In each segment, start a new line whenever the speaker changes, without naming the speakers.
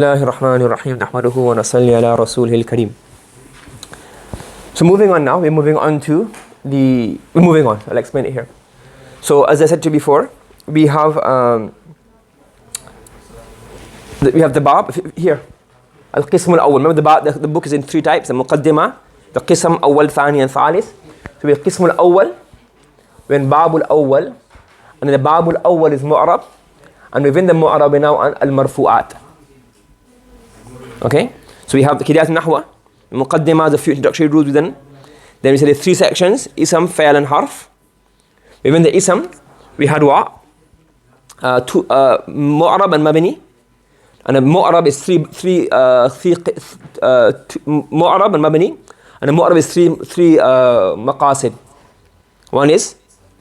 الله الرحمن الرحيم نحمده ونصلي على رسوله الكريم. So moving on now, we're moving on. I'll explain it here. So as I said to you before, we have the bab here. Al-Qism al-Awwal. Remember the book is in three types. The Muqaddimah, the Qism Awwal, Thani and Thalith. So we have Qism al-Awwal, when Bab al-Awwal, and then the Bab al-Awwal is Mu'arab, and within the Mu'arab we now on al-Marfu'at. Okay, so we have the Hidayatun Nahw, Muqaddimah, the few introductory rules within. Then we said there's three sections: Ism, Fa'il and Harf. Within the Ism, we had what? Mu'arab and Mabni. And a Mu'arab is three Mu'arab and Mabni. And a Mu'arab is three Maqasid. One is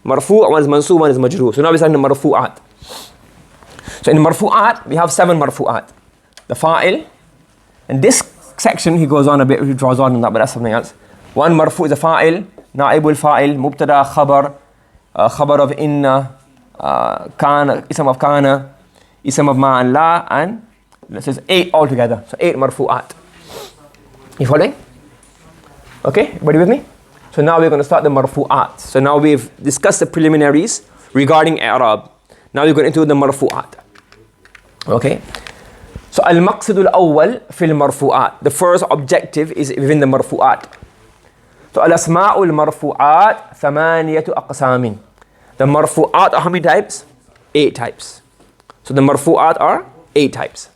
Marfu', one is Mansub, one is Majroor. So now we're starting the Marfu'at. So in Marfu'at, we have 7 Marfu'at. The Fa'il. In this section, he goes on a bit, he draws on that, but that's something else. One Marfu' is a Fa'il, Na'ibul Fa'il, Mubtada, Khabar, Khabar of Inna, Kana, Ism of Kana, Ism of Ma and La, and it says 8 altogether. So 8 Marfu'at. You following? Okay, everybody with me? So now we're going to start the Marfu'at. So now we've discussed the preliminaries regarding I'rab. Now we're going into the Marfu'at. Okay? So al-maqsid al-awwal fil marfu'at. The first objective is within the marfu'at. So al-asma'u al-marfu'at thamaniyatu aqsamin. The marfu'at are how many types? 8 types. So the marfu'at are 8 types.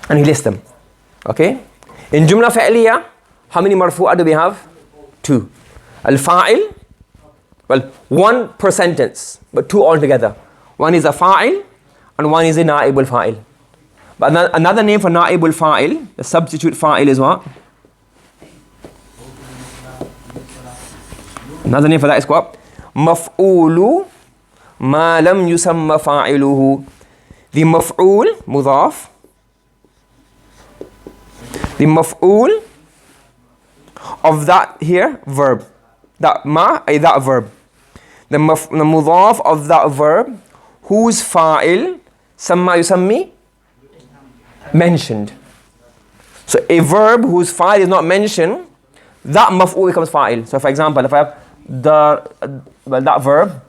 And he lists them. Okay? In jumla fa'liya, how many marfu'at do we have? 2. Al-fa'il, well, 1 per sentence, but 2 altogether. One is a fa'il and one is a na'ibul fa'il. But another name for na'ibul fa'il, the substitute fa'il is what? Another name for that is what? Maf'ulu ma lam yusamma fa'iluhu. The maf'ul, mudhaf. The maf'ul of that here, verb. That ma, that verb. The mudhaf of that verb, whose fa'il, samma yusammi, mentioned. So a verb whose fa'il is not mentioned, that maf'ul becomes fa'il. So for example, if I have that verb,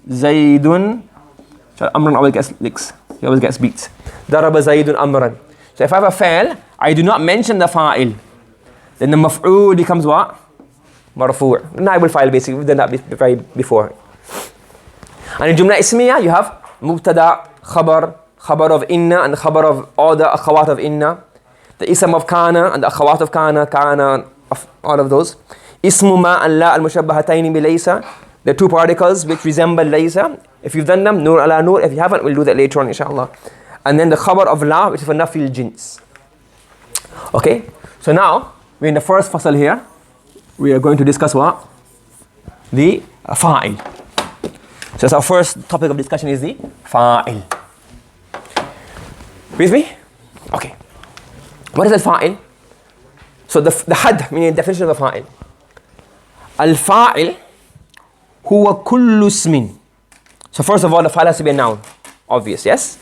Zaydun, Amran always gets licks. He always gets beats. Daraba Zaydun Amran. So if I have a fa'il, I do not mention the fa'il, then the maf'ul becomes what? Marfu'. Na'ibul fa'il basically, we've done that before. And in Jumla Ismiya, you have Mubtada, Khabar, Khabar of Inna and Khabar of all the akhawat of Inna. The Ism of Kana and the akhawat of Kana, Kana, of all of those. Ismu Ma and La al-mushabbahataini bi laysa. The 2 particles which resemble laysa. If you've done them, nur ala nur. If you haven't, we'll do that later on, inshallah. And then the Khabar of La, which is for nafil jins. Okay, so now we're in the first fasal here. We are going to discuss what? The fa'il. So that's our first topic of discussion is the fa'il. With me? Okay. What is al-fa'il? So the had, meaning the definition of the fa'il. Al-fa'il huwa kullu ismin. So first of all, the fa'il has to be a noun. Obvious, yes?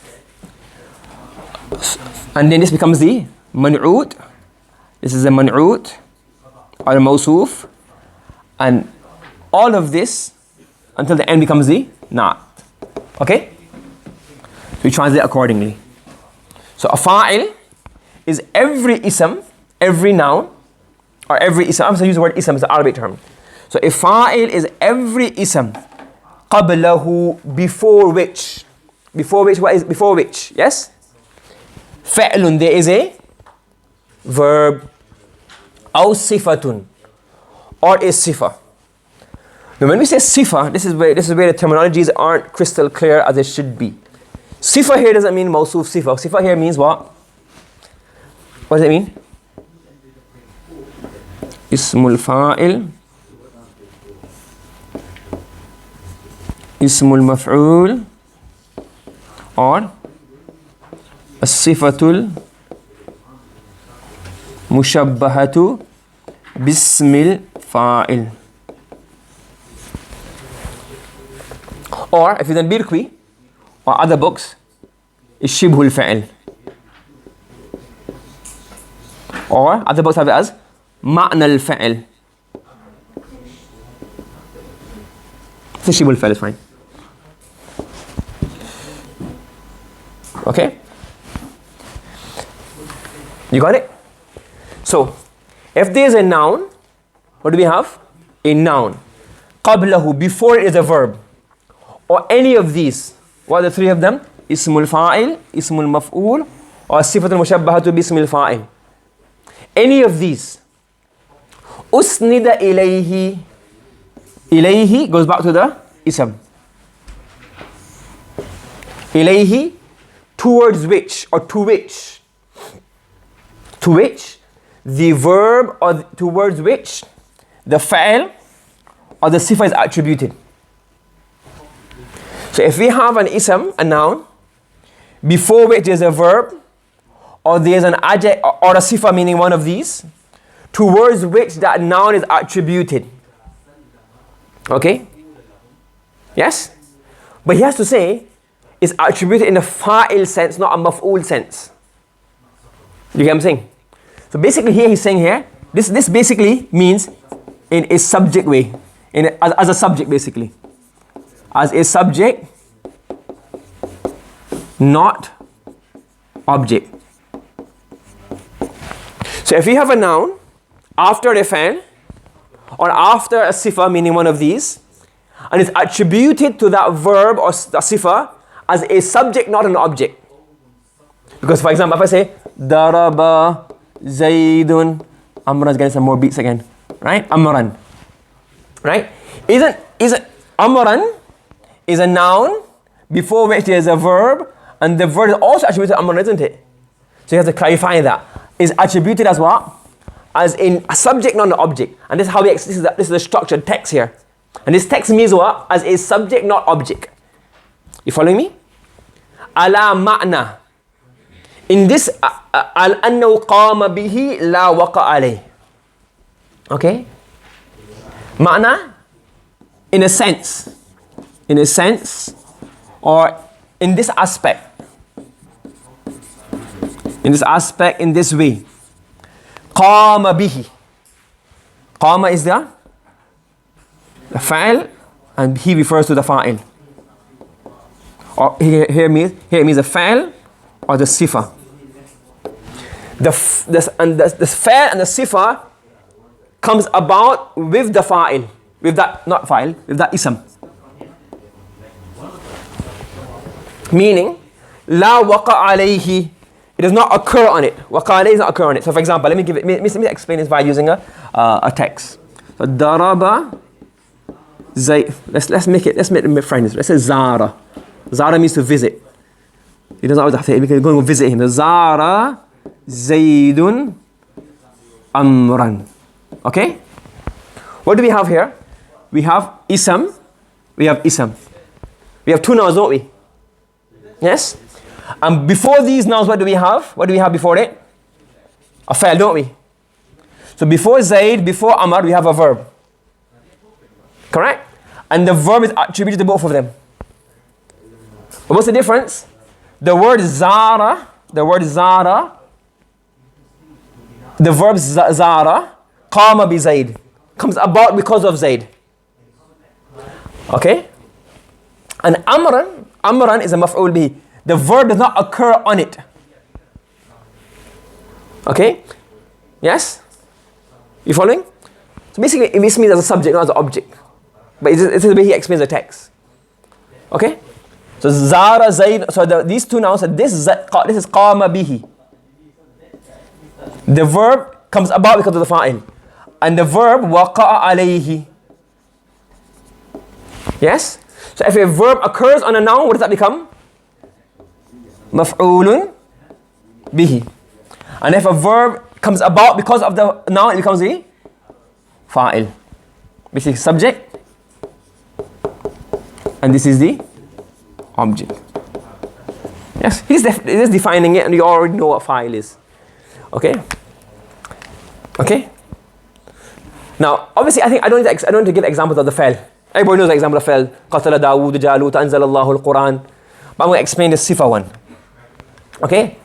And then this becomes the man'ud. This is a man'ud or a mawsoof. And all of this until the end becomes the na'at. Okay? So we translate accordingly. So a fa'il is every ism, every noun, or every ism. I'm going to use the word ism as an Arabic term. So a fa'il is every ism, qablahu, before which. Before which, what is before which? Yes? Fa'lun, there is a verb. Aw sifatun, or a sifa. Now when we say sifa, this is where the terminologies aren't crystal clear as they should be. Sifa here doesn't mean mawsoof sifa. Sifa here means what? What does it mean? Ismul fa'il, Ismul maf'ul, or as-sifatul mushabbahatu bismil fa'il. Or if you then Birqi or other books, is shibhul fa'il. Or other books have it as معنى الفعل. شبه الفعل is fine. Okay? You got it? So, if there is a noun, what do we have? A noun. قبله, before it is a verb. Or any of these. What are the three of them? اسم الفاعل, اسم المفعول, or صفة المشبهة باسم الفاعل. Any of these. أسند إليه. إليه goes back to the ism. إليه, towards which or to which. To which the verb or towards which the fa'il or the sifa is attributed. So if we have an ism, a noun, before which there is a verb or there is an adjective or a sifa, meaning one of these, towards which that noun is attributed. Okay? Yes? But he has to say it's attributed in a fa'il sense, not a maf'ul sense. You get what I'm saying? So basically here he's saying here, this basically means in a subject way. As a subject basically. As a subject, not object. So if you have a noun after a fa'il or after a sifa, meaning one of these, and it's attributed to that verb or sifa as a subject, not an object. Because for example, if I say daraba Zaydun, Amran's getting some more beats again, right? Amran, right? Isn't Amran is a noun before which there is a verb, and the verb is also attributed to Amran, isn't it? So you have to clarify that. Is attributed as what? As in a subject, not an object. And this is how this is the structured text here. And this text means what? As a subject, not object. You following me? Ala ma'na. In this, al-annahu qama bihi la waqa alayh. Okay? Ma'na, in a sense, or in this aspect, in this way. Qama bihi. Qama is the fa'il, and he refers to the fa'il. Or here it means the fa'il or the sifa. The fa'il and the sifa comes about with the fa'il, with that, not fa'il, with that ism. Meaning, la waqa alayhi, it does not occur on it. Waqa alayhi does not occur on it. So for example, let me explain this by using a text. So daraba Zayd. Let's make it friends. Let's say Zara. Zara means to visit. He doesn't always have to. We can go and visit him. Zara Zaydun Amran. Okay? What do we have here? We have ism. We have two nouns, don't we? Yes? And before these nouns, what do we have? What do we have before it? A fa'il, don't we? So before Zayd, before Amr, we have a verb. Correct? And the verb is attributed to both of them. But what's the difference? The word Zara, the verb Zara, qama bi Zayd, comes about because of Zayd. Okay? And Amran is a maf'ul bihi. The verb does not occur on it. Okay? Yes? You following? So basically, it means as a subject, not as an object. But it's the way he explains the text. Okay? So Zara, Zayd, so these two nouns, this is qama bihi. The verb comes about because of the fa'il. And the verb waqa'a alayhi. Yes? So if a verb occurs on a noun, what does that become? Maf'ulun bihi. And if a verb comes about because of the noun, it becomes a fa'il. This is subject. And this is the object. Yes, he's just defining it, and you already know what fa'il is. Okay? Okay? Now, obviously, I don't need to give examples of the fa'il. Everybody knows the example of fa'il. قَتَلَ دَاوُودُ جَالُوتَ أَنزَلَ اللَّهُ الْقُرْآنَ. But I'm going to explain the sifa one. Okay?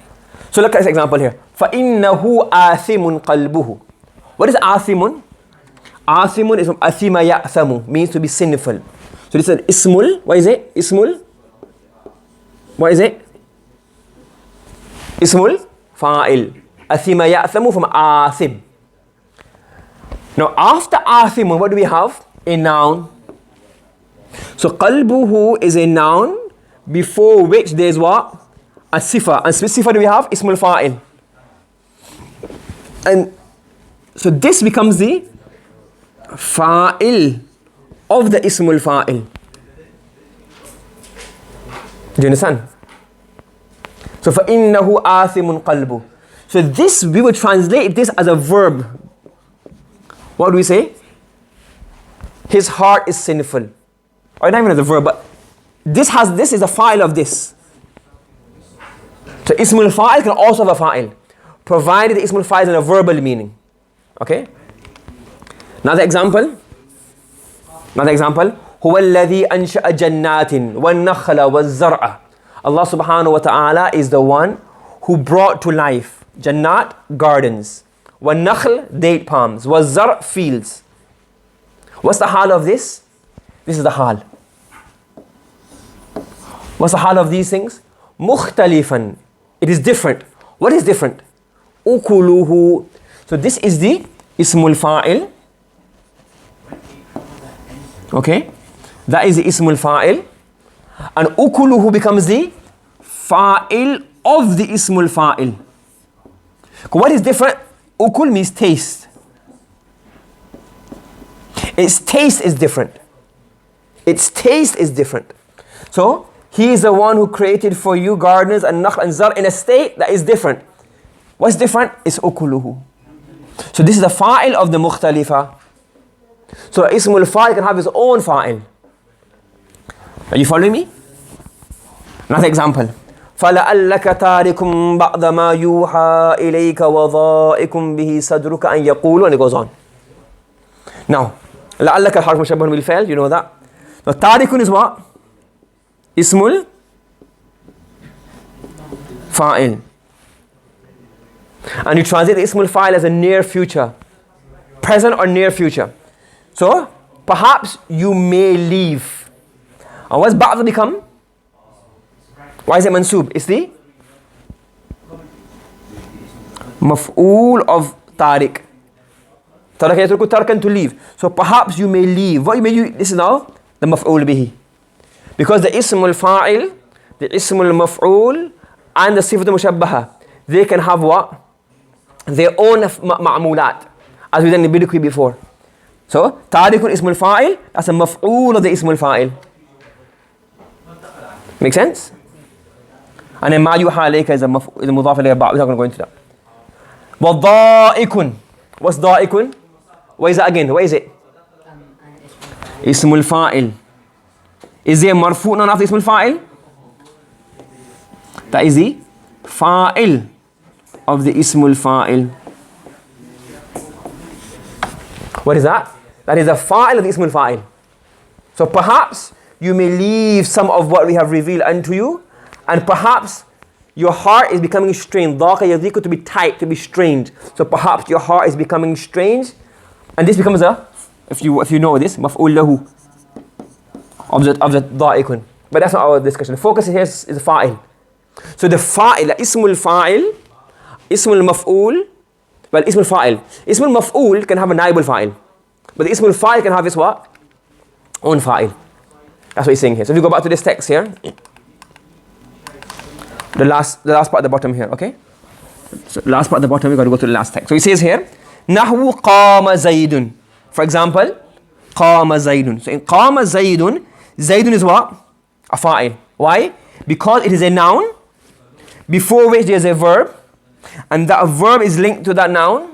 So look at this example here. فَإِنَّهُ آثِمٌ قَلْبُهُ. What is آثِمٌ? آثِمٌ is from أثِمَ يَأْثَمُ, means to be sinful. So this is an ismul. What is it? Ismul. What is it? Ismul fa'il. أثِمَ يَأْثَمُ from آثِم. Now after آثِم, what do we have? A noun. So قَلْبُهُ is a noun before which there is what? A sifa. And which sifa do we have? Ismul fa'il. And so this becomes the fa'il of the ismul fa'il. Do you understand? So فَإِنَّهُ آثِمٌ قَلْبُهُ. So this, we would translate this as a verb. What do we say? His heart is sinful. Or not even as a verb, but this is a fa'il of this. So ismul fa'il can also have a fa'il, provided the ismul fa'il is in a verbal meaning. Okay? Another example. هو الذي أنشأ جنات والنخل والزرع. Allah subhanahu wa ta'ala is the one who brought to life Jannat, gardens, والنخل, date palms, والزرع, fields. What's the hal of this? This is the hal. What's the hal of these things? مختلفا. It is different. What is different? أكله. So this is the ismul fa'il. Okay? That is the ismul fa'il. And ukuluhu becomes the fa'il of the ismul fa'il. What is different? Ukul means taste. Its taste is different. Its taste is different. So, he is the one who created for you gardens and nakhl and zar in a state that is different. What's different? It's ukuluhu. So this is the fa'il of the mukhtalifa. So ismul fa'il can have its own fa'il. Are you following me? Another example. فَلَأَلَّكَ تَارِكُمْ بَعْضَ مَا يُوحَى إِلَيْكَ وَضَائِكُمْ بِهِ صَدْرُكَ أَنْ يَقُولُوا, and it goes on. Now, لَأَلَّكَ الْحَرْفُ مُشَبَّهٌ بِالْفِعْلِ, you know that. Now, تَارِكٌ is what? Ismul fa'il. And you translate the ismul fa'il as a near future. Present or near future. So, perhaps you may leave. And what's ba'd become? Why is it mansoob? It's the maf'ul of tariq. Taraka yatruku tarkan, to leave. So perhaps you may leave. What you may do? This is now the maf'ul bihi. Because the ismul fa'il, the ismul maf'ul, and the sifatul mushabbaha, they can have what? Their own ma'mulat. As we done in Bidukwi before. So, tarikun ismul fa'il, that's a maf'ul of the ismul fa'il. Make sense? And then ma yuha alayka is a mudhaf ilayhi ba'. We're not going to go into that. Wa da'ikun. What's da'ikun? What is that again? What is it? Ismul fa'il. Is there marfu' none after ismul fa'il? That is the fa'il of the ismul fa'il. What is that? That is the fa'il of the ismul fa'il. So perhaps you may leave some of what we have revealed unto you, and perhaps your heart is becoming strained. Dhaqa yadhiku, to be tight, to be strained. So perhaps your heart is becoming strange, and this becomes a, if you know this, maf'ul lahu of the dha'ikun. But that's not our discussion. The focus here is the fa'il. So the fa'il, the ismul fa'il, ismul maf'ul, well, ismul fa'il. Ismul maf'ul can have a naibul fa'il. But the ismul fa'il can have its what? Own fa'il. That's what he's saying here. So if you go back to this text here, the last part at the bottom here, okay? So last part at the bottom, we got to go to the last text. So he says here, Nahw qama zaydun. For example, qama zaydun. So in qama zaydun, zaydun is what? A fa'il. Why? Because it is a noun before which there is a verb, and that verb is linked to that noun,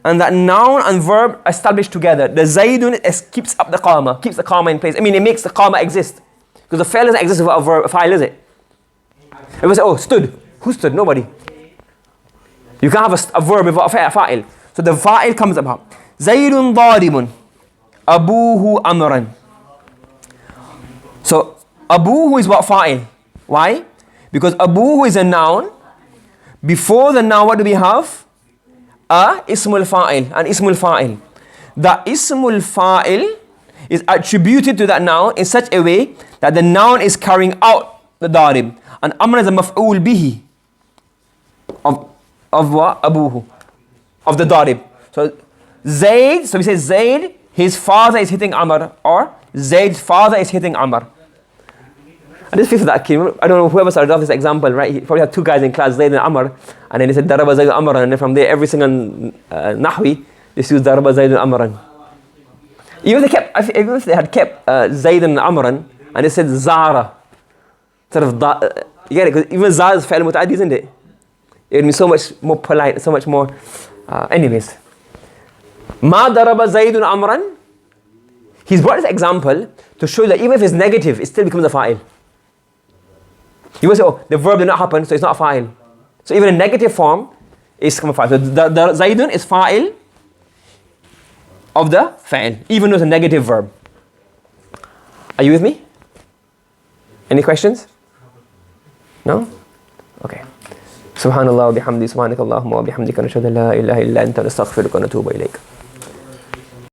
and that noun and verb are established together. The zaydun keeps up the qama, keeps the qama in place. I mean, it makes the qama exist. Because the fa'il doesn't exist without a fa'il, is it? Everyone say, oh, stood. Who stood? Nobody. You can't have a verb without a fa'il. So the fa'il comes about. Zaydun daribun. Abuhu amran. So, abuhu is what fa'il? Why? Because abuhu is a noun Before the noun, what do we have? Ismul fa'il, an ismul fa'il. The ismul fa'il is attributed to that noun in such a way that the noun is carrying out the darib. And amr is a maf'ul bihi of what? Abuhu. Of the darib. So Zayd, so we say Zayd, his father is hitting Amr, or Zayd's father is hitting Amr. I just feel for that kid. I don't know whoever started off this example, right? He probably had two guys in class, Zayd and Amr, and then he said Daraba Zayd Amran, and then from there every single Nahwi just used Daraba Zayd and Amran. Even if they had kept Zayd and Amran and they said Zara, sort of, you get it? Because even Zara is fa'il muta'addi, isn't it? It would be so much more polite, so much more. Anyways, Ma daraba Zaydun Amran. He's brought this example to show that even if it's negative, it still becomes a fa'il. You will say, oh, the verb did not happen, so it's not a fa'il. So even in negative form, it's come a fa'il. So the Zaydun is fa'il of the fa'il, even though it's a negative verb. Are you with me? Any questions? No? Okay. سبحان الله وبحمده سبحانك اللهم وبحمدك نشهد أن لا إله إلا أنت نستغفرك ونتوب إليك